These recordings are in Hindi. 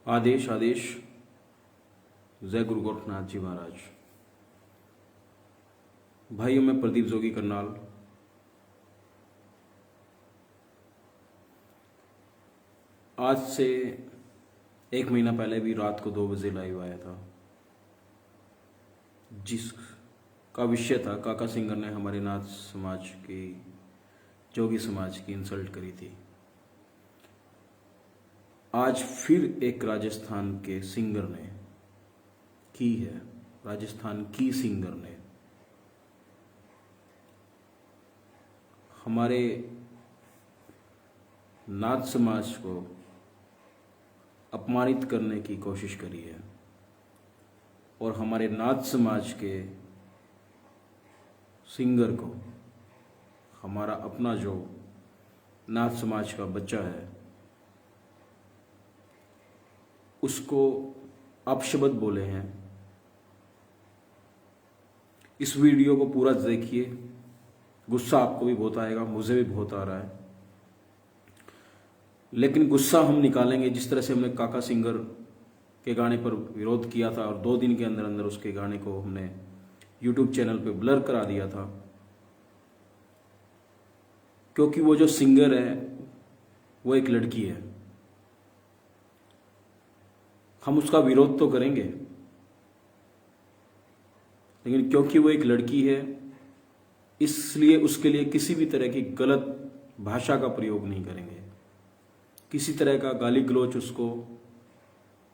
आदेश आदेश। जय गुरु गोरखनाथ जी महाराज। भाइयों, मैं प्रदीप जोगी करनाल। आज से 1 महीना पहले भी रात को 2 बजे लाइव आया था, जिसका विषय था काका सिंगर ने हमारे नाथ समाज की, जोगी समाज की इंसल्ट करी थी। आज फिर एक राजस्थान के सिंगर ने की है, राजस्थान की सिंगर ने हमारे नाथ समाज को अपमानित करने की कोशिश करी है और हमारे नाथ समाज के सिंगर को, हमारा अपना जो नाथ समाज का बच्चा है, उसको अपशब्द बोले हैं। इस वीडियो को पूरा देखिए, गुस्सा आपको भी बहुत आएगा, मुझे भी बहुत आ रहा है, लेकिन गुस्सा हम निकालेंगे जिस तरह से हमने काका सिंगर के गाने पर विरोध किया था और 2 दिन के अंदर अंदर उसके गाने को हमने YouTube चैनल पे ब्लर करा दिया था, क्योंकि वो जो सिंगर है वो एक लड़की है। हम उसका विरोध तो करेंगे, लेकिन क्योंकि वो एक लड़की है इसलिए उसके लिए किसी भी तरह की गलत भाषा का प्रयोग नहीं करेंगे, किसी तरह का गाली गलौच उसको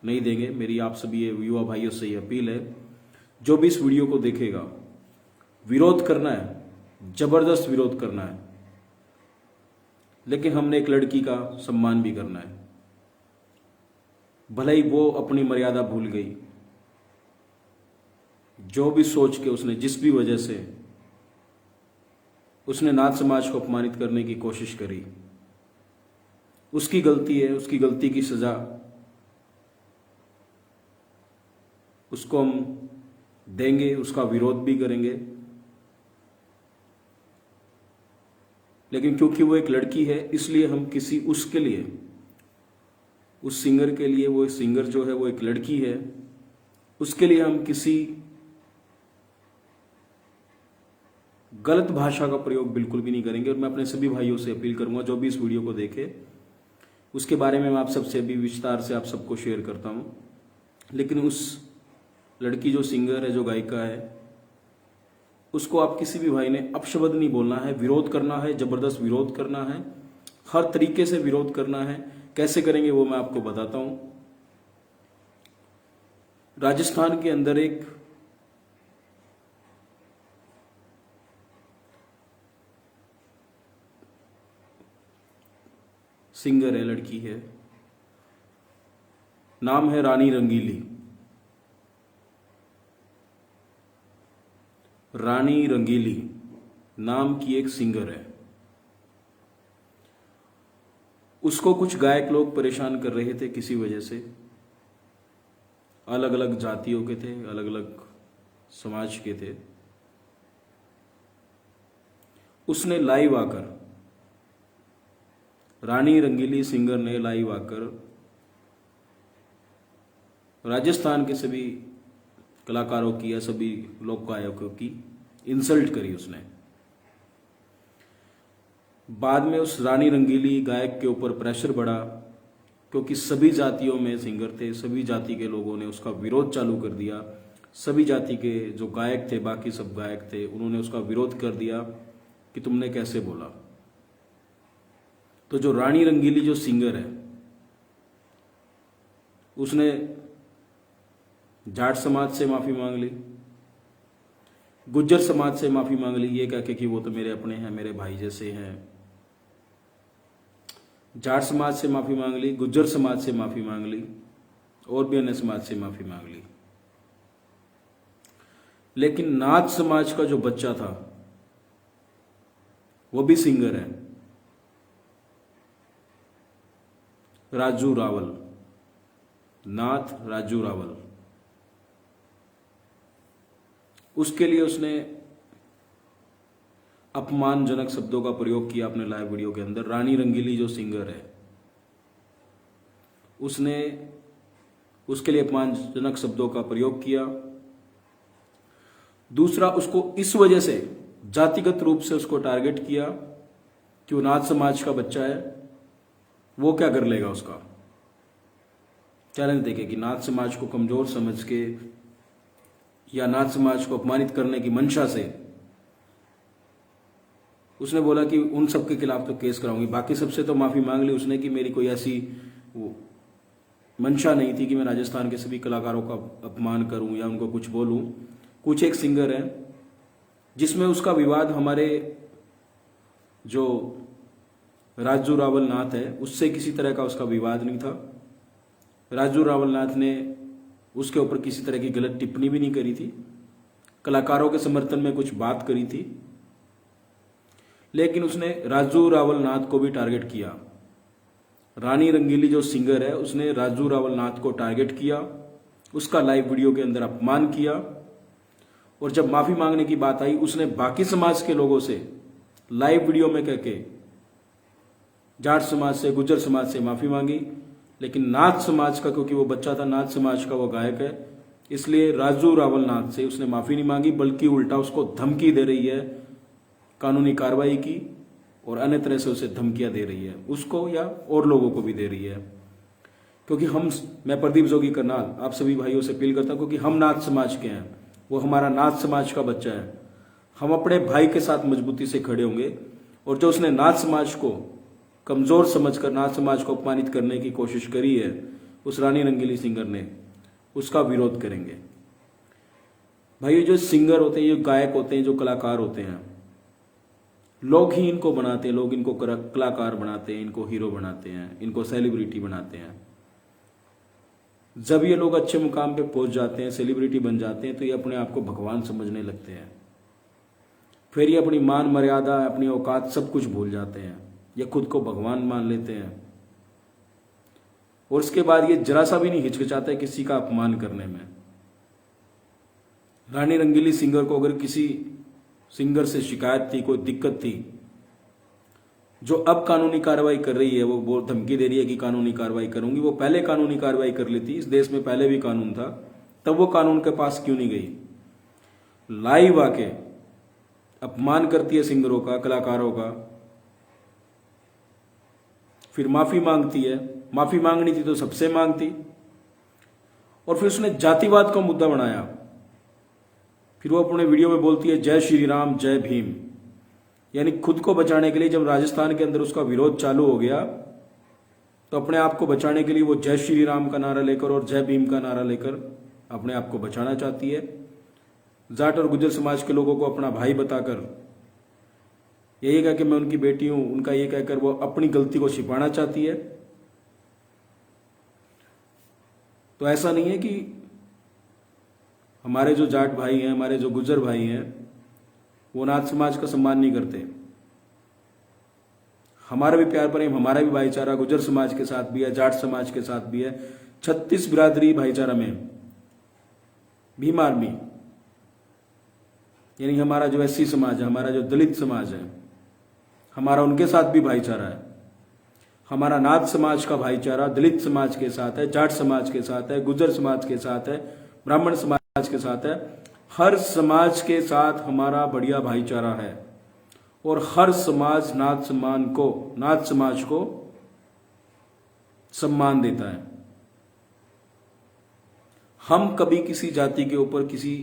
नहीं देंगे। मेरी आप सभी युवा भाइयों से ये अपील है, जो भी इस वीडियो को देखेगा, विरोध करना है, जबरदस्त विरोध करना है, लेकिन हमने एक लड़की का सम्मान भी करना है। भले ही वो अपनी मर्यादा भूल गई, जो भी सोच के उसने, जिस भी वजह से उसने नाथ समाज को अपमानित करने की कोशिश करी, उसकी गलती है, उसकी गलती की सजा उसको हम देंगे, उसका विरोध भी करेंगे। लेकिन क्योंकि वो एक लड़की है इसलिए हम किसी, उसके लिए, उस सिंगर के लिए, वो सिंगर जो है वो एक लड़की है, उसके लिए हम किसी गलत भाषा का प्रयोग बिल्कुल भी नहीं करेंगे। और मैं अपने सभी भाइयों से अपील करूंगा, जो भी इस वीडियो को देखे, उसके बारे में मैं आप सबसे भी विस्तार से आप सबको शेयर करता हूं। लेकिन उस लड़की जो सिंगर है, जो गायिका है, उसको आप किसी भी भाई ने अपशब्द नहीं बोलना है, विरोध करना है, जबरदस्त विरोध करना है, हर तरीके से विरोध करना है। कैसे करेंगे वो मैं आपको बताता हूं। राजस्थान के अंदर एक सिंगर है, लड़की है, नाम है रानी रंगीली। रानी रंगीली नाम की एक सिंगर है। उसको कुछ गायक लोग परेशान कर रहे थे किसी वजह से, अलग अलग जातियों के थे, अलग अलग समाज के थे। उसने लाइव आकर, रानी रंगीली सिंगर ने लाइव आकर राजस्थान के सभी कलाकारों की या सभी लोक गायकों की इंसल्ट करी उसने। बाद में उस रानी रंगीली गायक के ऊपर प्रेशर बढ़ा, क्योंकि सभी जातियों में सिंगर थे, सभी जाति के लोगों ने उसका विरोध चालू कर दिया। सभी जाति के जो गायक थे, बाकी सब गायक थे, उन्होंने उसका विरोध कर दिया कि तुमने कैसे बोला। तो जो रानी रंगीली जो सिंगर है, उसने जाट समाज से माफी मांग ली, गुज्जर समाज से माफी मांग ली, ये कह के कि वो तो मेरे अपने हैं, मेरे भाई जैसे हैं। जाट समाज से माफी मांग ली, गुज्जर समाज से माफी मांग ली, और भी अन्य समाज से माफी मांग ली। लेकिन नाथ समाज का जो बच्चा था वो भी सिंगर है, राजू रावल, नाथ राजू रावल। उसके लिए उसने अपमानजनक शब्दों का प्रयोग किया अपने लाइव वीडियो के अंदर। रानी रंगीली जो सिंगर है, उसने उसके लिए अपमानजनक शब्दों का प्रयोग किया। दूसरा, उसको इस वजह से जातिगत रूप से उसको टारगेट किया कि वो नाथ समाज का बच्चा है, वो क्या कर लेगा, उसका चैलेंज देके कि नाथ समाज को कमजोर समझ के या नाथ समाज को अपमानित करने की मंशा से उसने बोला कि उन सबके खिलाफ तो केस कराऊंगी। बाकी सबसे तो माफी मांग ली उसने कि मेरी कोई ऐसी वो मंशा नहीं थी कि मैं राजस्थान के सभी कलाकारों का अपमान करूं या उनको कुछ बोलूं। कुछ एक सिंगर है जिसमें उसका विवाद हमारे जो राजू रावल नाथ है उससे किसी तरह का उसका विवाद नहीं था। राजू रावल नाथ ने उसके ऊपर किसी तरह की गलत टिप्पणी भी नहीं करी थी, कलाकारों के समर्थन में कुछ बात करी थी, लेकिन उसने राजू रावल नाथ को भी टारगेट किया। रानी रंगीली जो सिंगर है उसने राजू रावल नाथ को टारगेट किया, उसका लाइव वीडियो के अंदर अपमान किया, और जब माफी मांगने की बात आई उसने बाकी समाज के लोगों से लाइव वीडियो में कहके जाट समाज से, गुज्जर समाज से माफी मांगी। लेकिन नाथ समाज का, क्योंकि वो बच्चा था, नाथ समाज का वो गायक है, इसलिए राजू रावल नाथ से उसने माफी नहीं मांगी, बल्कि उल्टा उसको धमकी दे रही है कानूनी कार्रवाई की, और अन्य तरह से उसे धमकियां दे रही है, उसको या और लोगों को भी दे रही है। क्योंकि मैं प्रदीप जोगी करनाल आप सभी भाइयों से अपील करता हूं, क्योंकि हम नाथ समाज के हैं, वो हमारा नाथ समाज का बच्चा है, हम अपने भाई के साथ मजबूती से खड़े होंगे, और जो उसने नाथ समाज को कमजोर समझकर नाथ समाज को अपमानित करने की कोशिश करी है उस रानी रंगीली सिंगर ने, उसका विरोध करेंगे। भाई जो सिंगर होते हैं, जो गायक होते हैं, जो कलाकार होते हैं, लोग ही इनको बनाते हैं, लोग इनको कलाकार बनाते हैं, इनको हीरो बनाते हैं, इनको सेलिब्रिटी बनाते हैं। जब ये लोग अच्छे मुकाम पे पहुंच जाते हैं, सेलिब्रिटी बन जाते हैं, तो ये अपने आप को भगवान समझने लगते हैं। फिर ये अपनी मान मर्यादा, अपनी औकात सब कुछ भूल जाते हैं, ये खुद को भगवान मान लेते हैं, और उसके बाद ये जरा सा भी नहीं हिचकिचाते किसी का अपमान करने में। रानी रंगीली सिंगर को अगर किसी सिंगर से शिकायत थी, कोई दिक्कत थी, जो अब कानूनी कार्रवाई कर रही है, वो धमकी दे रही है कि कानूनी कार्रवाई करूंगी, वो पहले कानूनी कार्रवाई कर लेती। इस देश में पहले भी कानून था, तब वो कानून के पास क्यों नहीं गई? लाइव आके अपमान करती है सिंगरों का, कलाकारों का, फिर माफी मांगती है। माफी मांगनी थी तो सबसे मांगती, और फिर उसने जातिवाद का मुद्दा बनाया। फिर वो अपने वीडियो में बोलती है जय श्री राम जय भीम, यानी खुद को बचाने के लिए जब राजस्थान के अंदर उसका विरोध चालू हो गया, तो अपने आप को बचाने के लिए वो जय श्री राम का नारा लेकर और जय भीम का नारा लेकर अपने आप को बचाना चाहती है। जाट और गुज्जर समाज के लोगों को अपना भाई बताकर, यही कह के मैं उनकी बेटी हूं, उनका ये कहकर वो अपनी गलती को छिपाना चाहती है। तो ऐसा नहीं है कि हमारे जो जाट भाई हैं, हमारे जो गुज्जर भाई हैं, वो नाथ समाज का सम्मान नहीं करते। हमारा भी प्यार प्रेम, हमारा भी भाईचारा गुज्जर समाज के साथ भी है, जाट समाज के साथ भी है। 36 बिरादरी भाईचारा में भीम आर्मी, यानी हमारा जो एससी समाज है, हमारा जो दलित समाज है, हमारा उनके साथ भी भाईचारा है। हमारा नाथ समाज का भाईचारा दलित समाज के साथ है, जाट समाज के साथ है, गुज्जर समाज के साथ है, ब्राह्मण समाज के साथ है। हर समाज के साथ हमारा बढ़िया भाईचारा है, और हर समाज नाथ समाज को सम्मान देता है। हम कभी किसी जाति के ऊपर किसी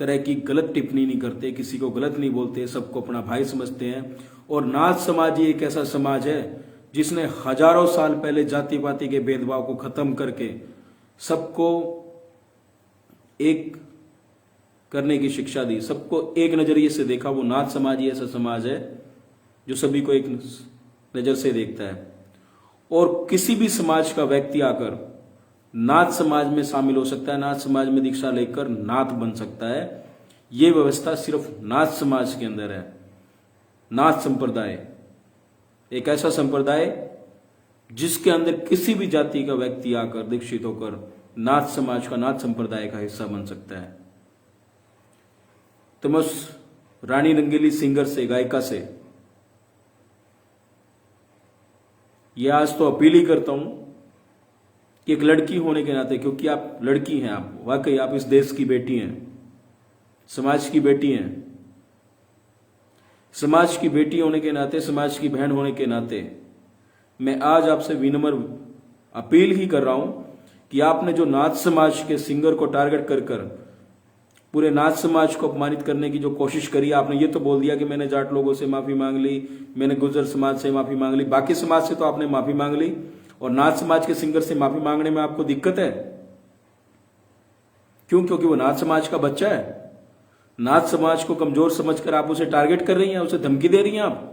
तरह की गलत टिप्पणी नहीं करते, किसी को गलत नहीं बोलते, सबको अपना भाई समझते हैं। और नाथ समाज ही एक ऐसा समाज है जिसने हजारों साल पहले जाति पाति के भेदभाव को खत्म करके सबको एक करने की शिक्षा दी, सबको एक नजरिए से देखा। वो नाथ समाज ही ऐसा समाज है जो सभी को एक नजर से देखता है। और किसी भी समाज का व्यक्ति आकर नाथ समाज में शामिल हो सकता है, नाथ समाज में दीक्षा लेकर नाथ बन सकता है। ये व्यवस्था सिर्फ नाथ समाज के अंदर है। नाथ संप्रदाय एक ऐसा संप्रदाय जिसके अंदर किसी भी जाति का व्यक्ति आकर दीक्षित होकर नाथ समाज का, नाथ संप्रदाय का हिस्सा बन सकता है। तो मैं उस रानी रंगीली सिंगर से, गायिका से यह आज तो अपील ही करता हूं कि एक लड़की होने के नाते, क्योंकि आप लड़की हैं, आप वाकई आप इस देश की बेटी हैं, समाज की बेटी हैं, समाज की बेटी होने के नाते, समाज की बहन होने के नाते मैं आज आपसे विनम्र अपील ही कर रहा हूं कि आपने जो नाथ समाज के सिंगर को टारगेट कर कर पूरे नाथ समाज को अपमानित करने की जो कोशिश करी, आपने ये तो बोल दिया कि मैंने जाट लोगों से माफी मांग ली, मैंने गुर्जर समाज से माफी मांग ली, बाकी समाज से तो आपने माफी मांग ली, और नाथ समाज के सिंगर से माफी मांगने में आपको दिक्कत है। क्यों? क्योंकि वो नाथ समाज का बच्चा है। नाथ समाज को कमजोर समझकर आप उसे टारगेट कर रही हैं, उसे धमकी दे रही हैं आप।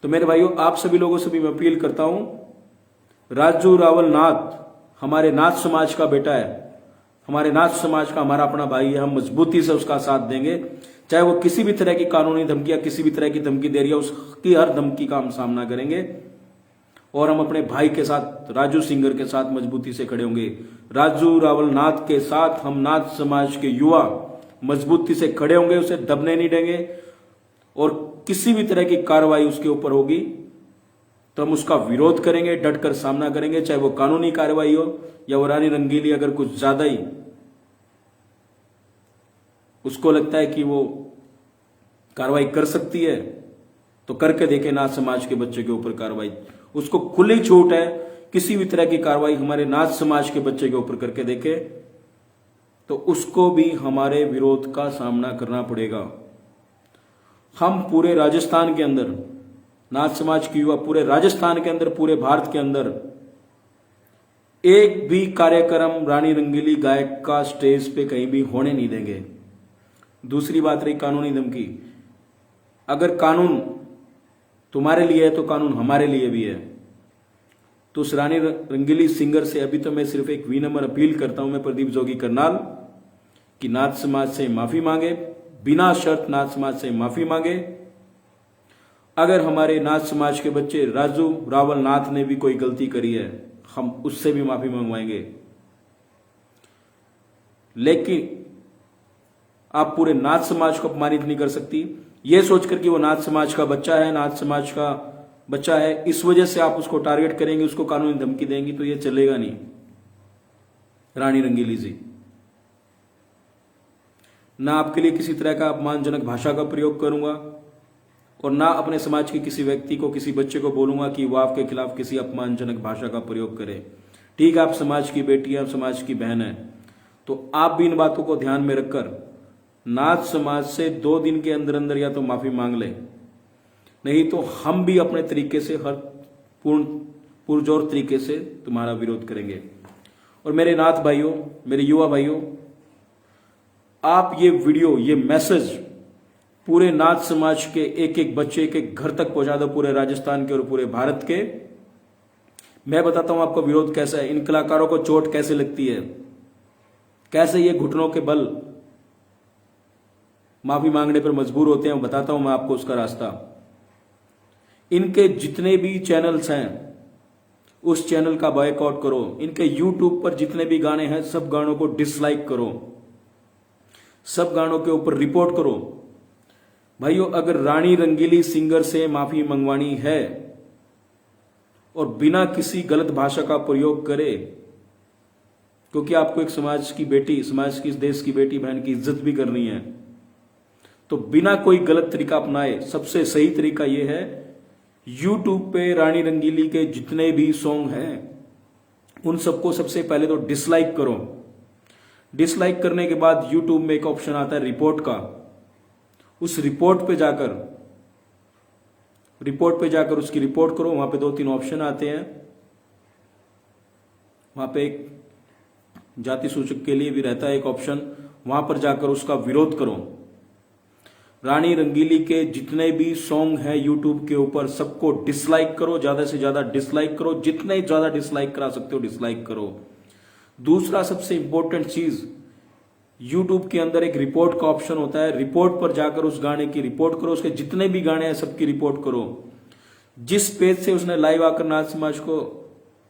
तो मेरे भाइयों, आप सभी लोगों से भी मैं अपील करता हूं, राजू रावल नाथ हमारे नाथ समाज का बेटा है, हमारे नाथ समाज का हमारा अपना भाई है। हम मजबूती से उसका साथ देंगे, चाहे वो किसी भी तरह की कानूनी धमकी या किसी भी तरह की धमकी दे रही है, उसकी हर धमकी का हम सामना करेंगे और हम अपने भाई के साथ, राजू सिंगर के साथ मजबूती से खड़े होंगे। राजू रावल नाथ के साथ हम नाथ समाज के युवा मजबूती से खड़े होंगे, उसे दबने नहीं देंगे, और किसी भी तरह की कार्रवाई उसके ऊपर होगी तो हम उसका विरोध करेंगे, डटकर सामना करेंगे, चाहे वो कानूनी कार्रवाई हो या वो रानी रंगीली अगर कुछ ज्यादा ही उसको लगता है कि वो कार्रवाई कर सकती है तो करके देखे नाथ समाज के बच्चे के ऊपर कार्रवाई। उसको खुली छूट है, किसी भी तरह की कार्रवाई हमारे नाथ समाज के बच्चे के ऊपर करके देखे तो उसको भी हमारे विरोध का सामना करना पड़ेगा। हम पूरे राजस्थान के अंदर, नाथ समाज के युवा पूरे राजस्थान के अंदर, पूरे भारत के अंदर एक भी कार्यक्रम रानी रंगीली गायक का स्टेज पे कहीं भी होने नहीं देंगे। दूसरी बात रही कानूनी धमकी। अगर कानून तुम्हारे लिए है तो कानून हमारे लिए भी है। तो उस रानी रंगीली सिंगर से अभी तो मैं सिर्फ एक विनम्र अपील करता हूं, मैं प्रदीप जोगी करनाल, कि नाथ समाज से माफी मांगे, बिना शर्त नाथ समाज से माफी मांगे। अगर हमारे नाथ समाज के बच्चे राजू रावल नाथ ने भी कोई गलती करी है, हम उससे भी माफी मंगवाएंगे। लेकिन आप पूरे नाथ समाज को अपमानित नहीं कर सकती, यह सोचकर कि वो नाथ समाज का बच्चा है, नाथ समाज का बच्चा है, इस वजह से आप उसको टारगेट करेंगे, उसको कानूनी धमकी देंगी, तो ये चलेगा नहीं। रानी रंगीली जी, ना आपके लिए किसी तरह का अपमानजनक भाषा का प्रयोग करूंगा और ना अपने समाज के किसी व्यक्ति को, किसी बच्चे को बोलूंगा कि वो आपके खिलाफ किसी अपमानजनक भाषा का प्रयोग करे। ठीक है, आप समाज की बेटी है, आप समाज की बहन है, तो आप भी इन बातों को ध्यान में रखकर नाथ समाज से 2 दिन के अंदर अंदर या तो माफी मांग ले, नहीं तो हम भी अपने तरीके से हर पुरजोर तरीके से तुम्हारा विरोध करेंगे। और मेरे नाथ भाइयों, मेरे युवा भाइयों, आप ये वीडियो, ये मैसेज पूरे नाथ समाज के एक एक बच्चे के घर तक पहुंचा दो, पूरे राजस्थान के और पूरे भारत के। मैं बताता हूं आपका विरोध कैसा है, इन कलाकारों को चोट कैसे लगती है, कैसे ये घुटनों के बल माफी मांगने पर मजबूर होते हैं, बताता हूं मैं आपको उसका रास्ता। इनके जितने भी चैनल्स हैं उस चैनल का बॉयकॉट करो, इनके यूट्यूब पर जितने भी गाने हैं सब गानों को डिसलाइक करो, सब गानों के ऊपर रिपोर्ट करो। भाइयों, अगर रानी रंगीली सिंगर से माफी मंगवानी है और बिना किसी गलत भाषा का प्रयोग करे, क्योंकि आपको एक समाज की बेटी, समाज की, इस देश की बेटी बहन की इज्जत भी करनी है, तो बिना कोई गलत तरीका अपनाए सबसे सही तरीका यह है, YouTube पे रानी रंगीली के जितने भी सॉन्ग हैं उन सबको सबसे पहले तो डिसलाइक करो। डिसलाइक करने के बाद YouTube में एक ऑप्शन आता है रिपोर्ट का, उस रिपोर्ट पे जाकर उसकी रिपोर्ट करो। वहां पे 2-3 ऑप्शन आते हैं, वहां पे एक जाति सूचक के लिए भी रहता है एक ऑप्शन, वहां पर जाकर उसका विरोध करो। रानी रंगीली के जितने भी सॉन्ग हैं YouTube के ऊपर सबको डिसलाइक करो, ज्यादा से ज्यादा डिसलाइक करो, जितने ज्यादा डिसलाइक करा सकते हो डिसलाइक करो। दूसरा सबसे इंपॉर्टेंट चीज, YouTube के अंदर एक रिपोर्ट का ऑप्शन होता है, रिपोर्ट पर जाकर उस गाने की रिपोर्ट करो, उसके जितने भी गाने हैं सबकी रिपोर्ट करो। जिस पेज से उसने लाइव आकर नाथ समाज को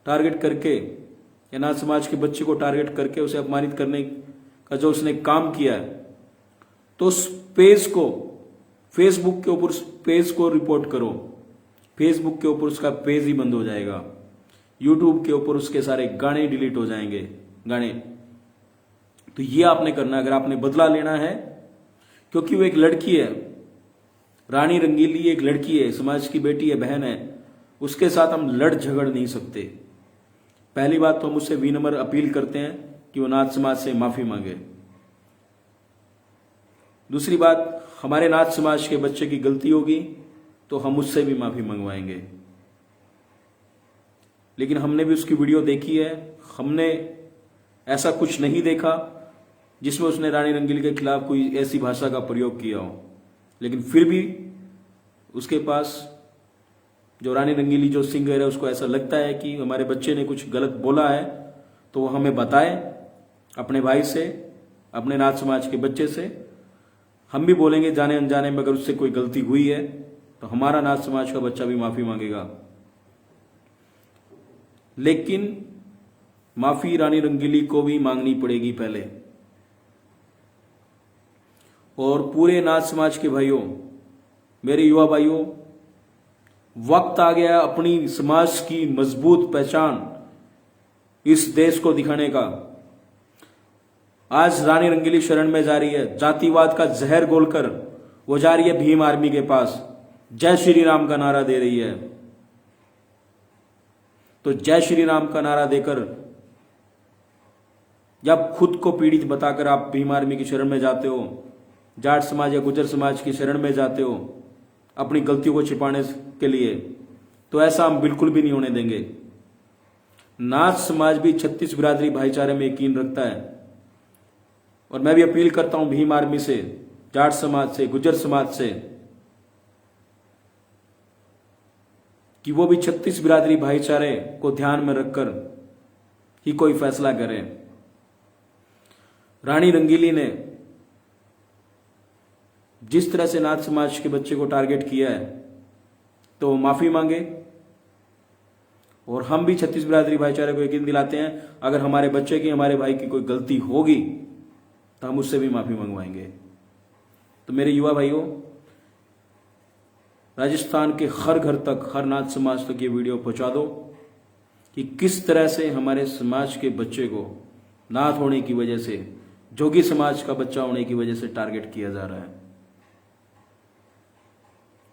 टारगेट करके या नाथ समाज के बच्चे को टारगेट करके उसे अपमानित करने का जो उसने काम किया है, तो उस पेज को, फेसबुक के ऊपर उस पेज को रिपोर्ट करो, फेसबुक के ऊपर उसका पेज ही बंद हो जाएगा। यूट्यूब के ऊपर उसके सारे गाने डिलीट हो जाएंगे, गाने। तो ये आपने करना अगर आपने बदला लेना है, क्योंकि वो एक लड़की है, रानी रंगीली एक लड़की है, समाज की बेटी है, बहन है, उसके साथ हम लड़ झगड़ नहीं सकते। पहली बात तो हम उससे विनम्र अपील करते हैं कि वो नाथ समाज से माफी मांगे। दूसरी बात, हमारे नाथ समाज के बच्चे की गलती होगी तो हम उससे भी माफी मंगवाएंगे। लेकिन हमने भी उसकी वीडियो देखी है, हमने ऐसा कुछ नहीं देखा जिसमें उसने रानी रंगीली के खिलाफ कोई ऐसी भाषा का प्रयोग किया हो। लेकिन फिर भी उसके पास जो रानी रंगीली जो सिंगर है, उसको ऐसा लगता है कि हमारे बच्चे ने कुछ गलत बोला है, तो वो हमें बताए अपने भाई से, अपने नाथ समाज के बच्चे से। हम भी बोलेंगे जाने अनजाने में, अगर उससे कोई गलती हुई है तो हमारा नाथ समाज का बच्चा भी माफी मांगेगा। लेकिन माफी रानी रंगीली को भी मांगनी पड़ेगी पहले। और पूरे नाथ समाज के भाइयों, मेरे युवा भाइयों, वक्त आ गया अपनी समाज की मजबूत पहचान इस देश को दिखाने का। आज रानी रंगीली शरण में जा रही है, जातिवाद का जहर घोलकर वो जा रही है भीम आर्मी के पास, जय श्री राम का नारा दे रही है। तो जय श्री राम का नारा देकर जब खुद को पीड़ित बताकर आप भीम आर्मी की शरण में जाते हो, जाट समाज या गुजर समाज की शरण में जाते हो अपनी गलतियों को छिपाने के लिए, तो ऐसा हम बिल्कुल भी नहीं होने देंगे। नाथ समाज भी 36 बिरादरी भाईचारे में यकीन रखता है, और मैं भी अपील करता हूं भीम आर्मी से, जाट समाज से, गुजर समाज से, कि वो भी 36 बिरादरी भाईचारे को ध्यान में रखकर ही कोई फैसला करें। रानी रंगीली ने जिस तरह से नाथ समाज के बच्चे को टारगेट किया है, तो वो माफी मांगे। और हम भी 36 बिरादरी भाईचारे को यकीन दिलाते हैं, अगर हमारे बच्चे की, हमारे भाई की कोई गलती होगी तो हम उससे भी माफी मंगवाएंगे। तो मेरे युवा भाइयों, राजस्थान के हर घर तक, हर नाथ समाज तक ये वीडियो पहुंचा दो कि किस तरह से हमारे समाज के बच्चे को नाथ होने की वजह से, जोगी समाज का बच्चा होने की वजह से टारगेट किया जा रहा है।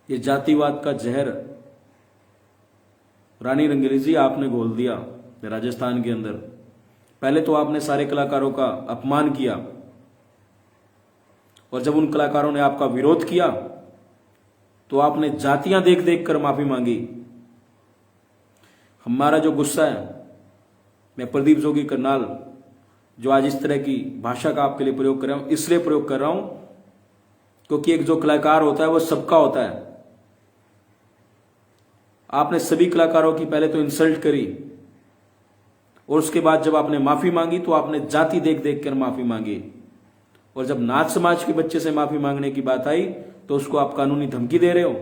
ये जातिवाद का जहर रानी रंगीली जी आपने घोल दिया राजस्थान के अंदर। पहले तो आपने सारे कलाकारों का अपमान किया, और जब उन कलाकारों ने आपका विरोध किया तो आपने जातियां देख देख कर माफी मांगी। हमारा जो गुस्सा है, मैं प्रदीप जोगी करनाल जो आज इस तरह की भाषा का आपके लिए प्रयोग कर रहा हूं, इसलिए प्रयोग कर रहा हूं क्योंकि एक जो कलाकार होता है वो सबका होता है। आपने सभी कलाकारों की पहले तो इंसल्ट करी, और उसके बाद जब आपने माफी मांगी तो आपने जाति देख देख कर माफी मांगी। और जब नाथ समाज के बच्चे से माफी मांगने की बात आई तो उसको आप कानूनी धमकी दे रहे हो,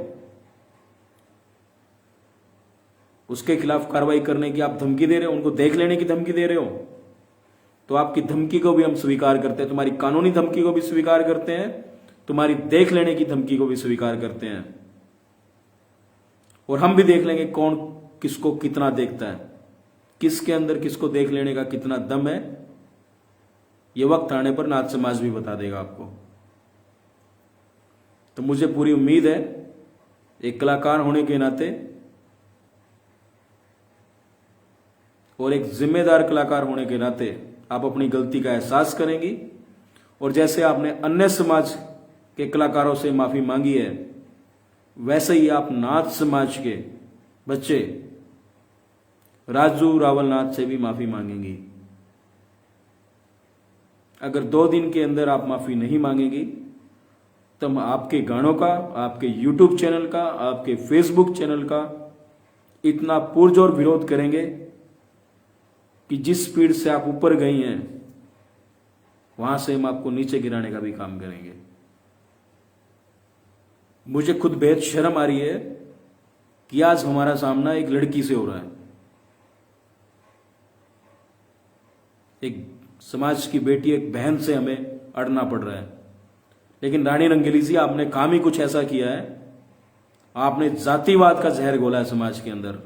उसके खिलाफ कार्रवाई करने की आप धमकी दे रहे हो, उनको देख लेने की धमकी दे रहे हो। तो आपकी धमकी को भी हम स्वीकार करते हैं, तुम्हारी कानूनी धमकी को भी स्वीकार करते हैं, तुम्हारी देख लेने की धमकी को भी स्वीकार करते हैं। और हम भी देख लेंगे कौन किसको कितना देखता है, किसके अंदर किसको देख लेने का कितना दम है। ये वक्त आने पर नाथ समाज भी बता देगा आपको। तो मुझे पूरी उम्मीद है, एक कलाकार होने के नाते और एक जिम्मेदार कलाकार होने के नाते आप अपनी गलती का एहसास करेंगी, और जैसे आपने अन्य समाज के कलाकारों से माफी मांगी है, वैसे ही आप नाथ समाज के बच्चे राजू रावल नाथ से भी माफी मांगेंगी। अगर 2 दिन के अंदर आप माफी नहीं मांगेंगी तो हम आपके गानों का, आपके YouTube चैनल का, आपके Facebook चैनल का इतना पुरजोर विरोध करेंगे कि जिस स्पीड से आप ऊपर गई हैं वहां से हम आपको नीचे गिराने का भी काम करेंगे। मुझे खुद बेहद शर्म आ रही है कि आज हमारा सामना एक लड़की से हो रहा है, एक समाज की बेटी, एक बहन से हमें अड़ना पड़ रहा है। लेकिन रानी रंगीली जी, आपने काम ही कुछ ऐसा किया है, आपने जातिवाद का जहर घोला है समाज के अंदर।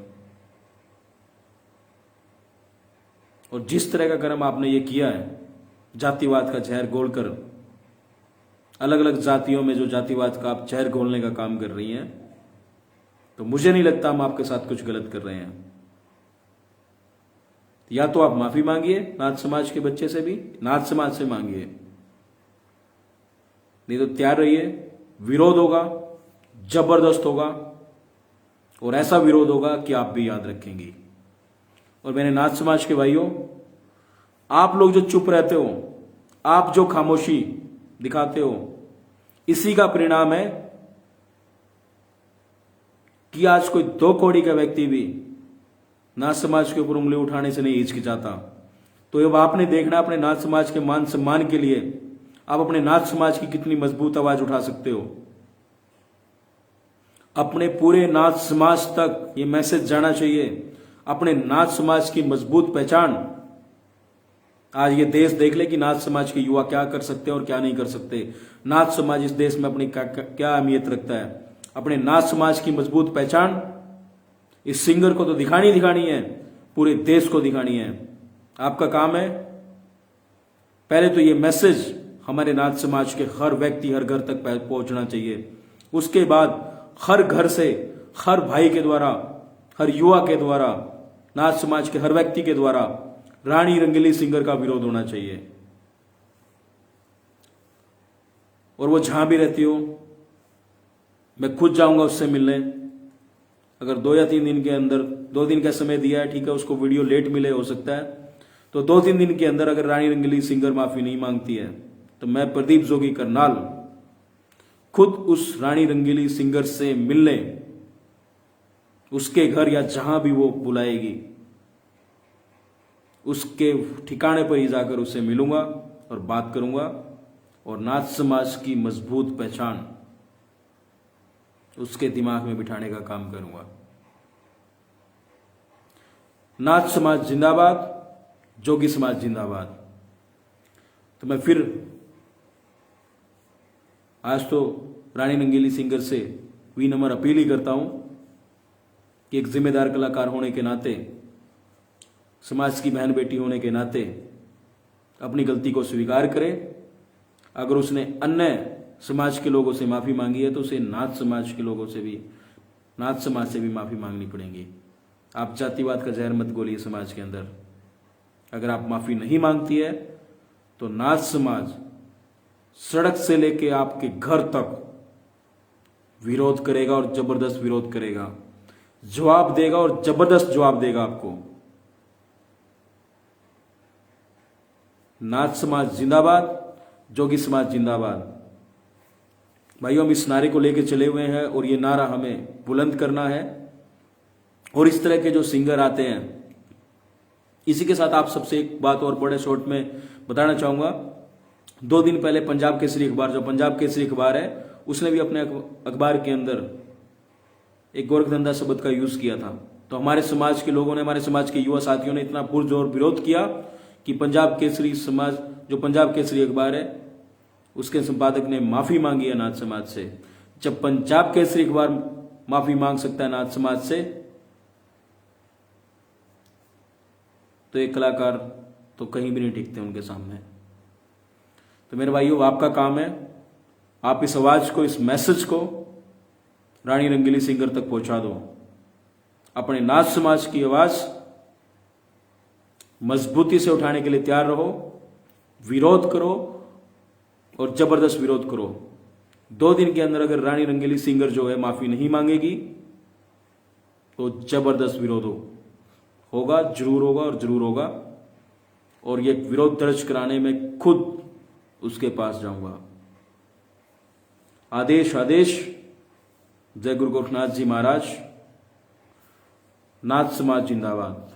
और जिस तरह का कर्म आपने ये किया है, जातिवाद का जहर घोलकर, अलग अलग जातियों में जो जातिवाद का आप जहर घोलने का काम कर रही हैं, तो मुझे नहीं लगता हम आपके साथ कुछ गलत कर रहे हैं। या तो आप माफी मांगिए नाथ समाज के बच्चे से भी, नाथ समाज से मांगिए, नहीं तो तैयार रहिए, विरोध होगा, जबरदस्त होगा, और ऐसा विरोध होगा कि आप भी याद रखेंगी। और मेरे नाथ समाज के भाइयों, आप लोग जो चुप रहते हो, आप जो खामोशी दिखाते हो, इसी का परिणाम है कि आज कोई 2 कौड़ी का व्यक्ति भी नाथ समाज के ऊपर उंगली उठाने से नहीं हिचकिचाता। तो अब आपने देखना अपने नाथ समाज के मान सम्मान के लिए आप अपने नाथ समाज की कितनी मजबूत आवाज उठा सकते हो। अपने पूरे नाथ समाज तक ये मैसेज जाना चाहिए, अपने नाथ समाज की मजबूत पहचान। आज ये देश देख ले कि नाथ समाज के युवा क्या कर सकते हैं और क्या नहीं कर सकते। नाथ समाज इस देश में अपनी क्या अहमियत रखता है। अपने नाथ समाज की मजबूत पहचान इस सिंगर को तो दिखानी है, पूरे देश को दिखानी है। आपका काम है पहले तो ये मैसेज हमारे नाथ समाज के हर व्यक्ति, हर घर तक पहुंचना चाहिए। उसके बाद हर घर से, हर भाई के द्वारा, हर युवा के द्वारा, नाथ समाज के हर व्यक्ति के द्वारा रानी रंगीली सिंगर का विरोध होना चाहिए। और वो जहां भी रहती हो, मैं खुद जाऊंगा उससे मिलने। अगर 2 या 3 दिन के अंदर, 2 दिन का समय दिया है, ठीक है, उसको वीडियो लेट मिले हो सकता है, तो 2-3 दिन के अंदर अगर रानी रंगीली सिंगर माफी नहीं मांगती है, तो मैं प्रदीप जोगी करनाल खुद उस रानी रंगीली सिंगर से मिलने, उसके घर या जहां भी वो बुलाएगी उसके ठिकाने पर ही जाकर उससे मिलूंगा और बात करूंगा, और नाथ समाज की मजबूत पहचान उसके दिमाग में बिठाने का काम करूंगा। नाथ समाज जिंदाबाद, जोगी समाज जिंदाबाद। तो मैं फिर आज तो रानी रंगीली सिंगर से विनम्र अपील ही करता हूं कि एक जिम्मेदार कलाकार होने के नाते, समाज की बहन बेटी होने के नाते अपनी गलती को स्वीकार करे। अगर उसने अन्य समाज के लोगों से माफी मांगी है तो उसे नाथ समाज के लोगों से भी, नाथ समाज से भी माफी मांगनी पड़ेगी। आप जातिवाद का जहर मत घोलिए समाज के अंदर। अगर आप माफी नहीं मांगती है तो नाथ समाज सड़क से लेके आपके घर तक विरोध करेगा, और जबरदस्त विरोध करेगा, जवाब देगा, और जबरदस्त जवाब देगा आपको। नाथ समाज जिंदाबाद, जोगी समाज जिंदाबाद। भाइयों, हम इस नारे को लेके चले हुए हैं और ये नारा हमें बुलंद करना है। और इस तरह के जो सिंगर आते हैं, इसी के साथ आप सबसे एक बात और बड़े शॉर्ट में बताना चाहूंगा। 2 दिन पहले पंजाब केसरी अखबार, जो पंजाब केसरी अखबार है, उसने भी अपने अखबार के अंदर एक गोरखधंधा शब्द का यूज किया था। तो हमारे समाज के लोगों ने, हमारे समाज के युवा साथियों ने इतना पुरजोर विरोध किया कि पंजाब केसरी समाज, जो पंजाब केसरी अखबार है, उसके संपादक ने माफी मांगी है नाथ समाज से। जब पंजाब केसरी अखबार माफी मांग सकता है नाथ समाज से, तो एक कलाकार तो कहीं भी नहीं टिकते उनके सामने। तो मेरे भाइयों, आपका काम है, आप इस आवाज को, इस मैसेज को रानी रंगीली सिंगर तक पहुंचा दो। अपने नाथ समाज की आवाज मजबूती से उठाने के लिए तैयार रहो, विरोध करो और जबरदस्त विरोध करो। 2 दिन के अंदर अगर रानी रंगीली सिंगर जो है माफी नहीं मांगेगी तो जबरदस्त विरोध होगा, जरूर होगा और जरूर होगा। और ये विरोध दर्ज कराने में खुद उसके पास जाऊंगा। आदेश आदेश। जय गुरु गोरखनाथ जी महाराज। नाथ समाज जिंदाबाद।